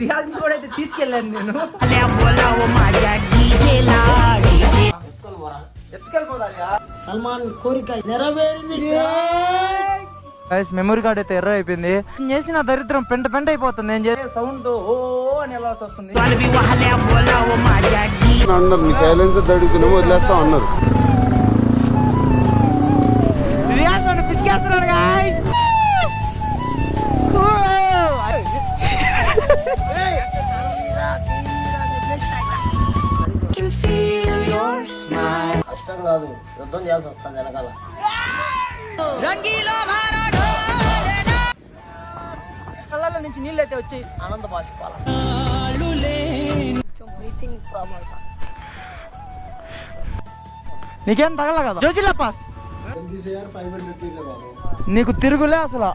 రియాజ్ కూడా అయితే తీసుకెళ్ళాను నేను. సల్మాన్ కోరిక నెరవేరింది. మెమరీ కార్డ్ అయితే ఎర్ర అయిపోయింది. చేసిన దరిద్రం పెంట పెంట అయిపోతుంది. నేను చేసే సౌండ్ తో ఓ అని వెళ్ళాల్సి వస్తుంది. అన్నారు మీ సైలెన్స్ దడుకునేమో వదిలేస్తా అన్నారు. రియాజ్ నన్ను పిసికేస్తున్నాడు గాయ్స్. కష్టం కాదు, యుద్ధం చేయాల్సి వస్తుంది వెనకాల. కళ్ళ నుంచి నీళ్ళు అయితే వచ్చాయి. ఆనంద బాష్పాల. నీకేం తగల కదా జోజిలా పాస్. నీకు తిరుగులే అసలు.